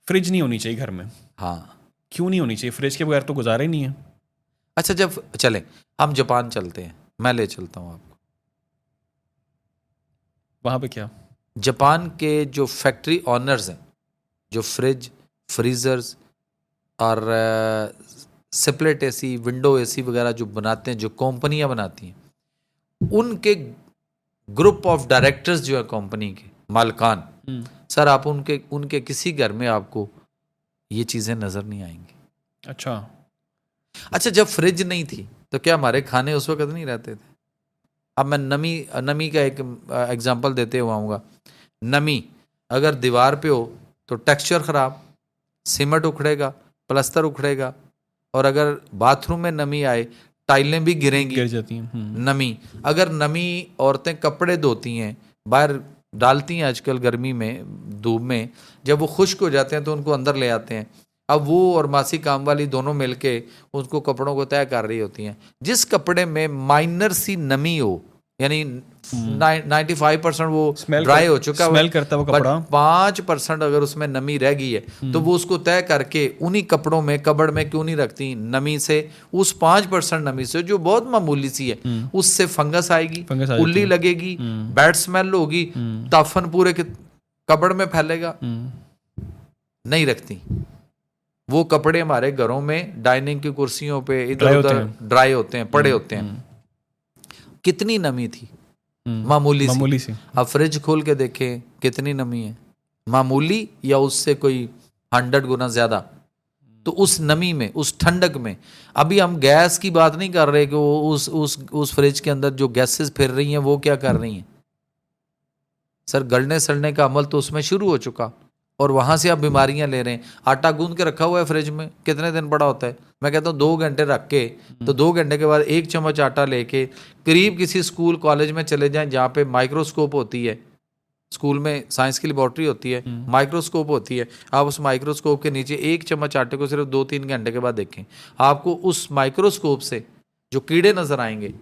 Fridge नहीं होनी चाहिए घर में? हाँ। क्यों नहीं होनी चाहिए? फ्रिज के बगैर तो गुजारा ही नहीं है। अच्छा, जब चलें हम जापान चलते हैं, मैं ले चलता हूँ आपको। वहाँ पे क्या? जापान के जो फैक्ट्री ऑनर्स हैं, जो फ्रिज, फ्रीजर्स और सेपरेट एसी, विंडो एसी वगैरह जो बनाते हैं, जो कंपनियां बनाती हैं, उनके ग्रुप ऑफ डायरेक्टर्स जो है कंपनी के मालकान, सर आप उनके किसी घर में आपको ये चीज़ें नज़र नहीं आएंगी। अच्छा, जब फ्रिज नहीं थी तो क्या हमारे खाने उस वक्त नहीं रहते थे? अब मैं नमी का एक एग्जांपल देते हुआ आऊँगा। नमी अगर दीवार पे हो तो टेक्सचर ख़राब, सीमेंट उखड़ेगा, प्लास्टर उखड़ेगा, और अगर बाथरूम में नमी आए टाइलें भी गिरेंगी, गिर जाती हैं। नमी अगर नमी औरतें कपड़े धोती हैं, बाहर डालती हैं आजकल गर्मी में, धूप में, जब वो खुश्क हो जाते हैं तो उनको अंदर ले आते हैं। अब वो और मासी काम वाली दोनों मिलके उसको कपड़ों को तय कर रही होती हैं। जिस कपड़े में माइनर सी नमी हो, यानी 95% वो ड्राई हो चुका है, स्मेल करता है वो कपड़ा, 5% अगर उसमें नमी रह गई है तो वो उसको तय करके उन्हीं कपड़ों में कबड़ में क्यों नहीं रखती? नमी से, उस 5% नमी से जो बहुत मामूली सी है, उससे फंगस आएगी, उल्ली लगेगी, बैड स्मेल होगी, ताफन पूरे कबड़ में फैलेगा। नहीं रखती। वो कपड़े हमारे घरों में डाइनिंग की कुर्सियों पे इधर उधर ड्राई होते हैं, पड़े होते हैं। कितनी नमी थी? मामूली सी। अब फ्रिज खोल के देखें कितनी नमी है, मामूली या उससे कोई 100 गुना ज्यादा। तो उस नमी में, उस ठंडक में, अभी हम गैस की बात नहीं कर रहे कि वो उस फ्रिज के अंदर जो गैसेस फिर रही हैं वो क्या कर रही हैं? सर गलने सड़ने का अमल तो उसमें शुरू हो चुका, और वहाँ से आप बीमारियां ले रहे हैं। आटा गूंद के रखा हुआ है फ्रिज में, कितने दिन पड़ा होता है? मैं कहता हूँ 2 घंटे रख के, तो 2 घंटे के बाद 1 चम्मच आटा लेके करीब किसी स्कूल कॉलेज में चले जाएं जहाँ पे माइक्रोस्कोप होती है, स्कूल में साइंस की लेबॉर्ट्री होती है, माइक्रोस्कोप होती है, आप उस माइक्रोस्कोप के नीचे 1 चम्मच आटे को सिर्फ 2-3 घंटे के बाद देखें, आपको उस माइक्रोस्कोप से जो कीड़े नजर आएंगे,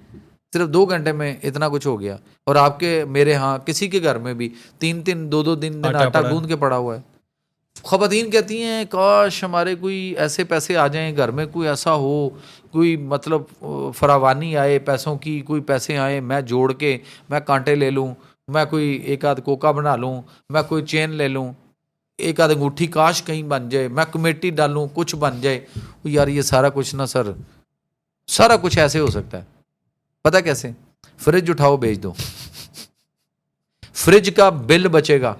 सिर्फ 2 घंटे में इतना कुछ हो गया। और आपके मेरे यहाँ किसी के घर में भी 3-3 2-2 दिन आटा गूंद के पड़ा हुआ है। ख़वातीन कहती हैं काश हमारे कोई ऐसे पैसे आ जाएं, घर में कोई ऐसा हो, कोई मतलब फरावानी आए पैसों की, कोई पैसे आए, मैं जोड़ के मैं कांटे ले लूँ, मैं कोई एक आध कोका बना लूँ, मैं कोई चेन ले लूँ, एक आध अंगूठी काश कहीं बन जाए, मैं कमेटी डालूँ कुछ बन जाए। यार ये सारा कुछ ना सर, सारा कुछ ऐसे हो सकता है। पता कैसे? फ्रिज उठाओ बेच दो, फ्रिज का बिल बचेगा,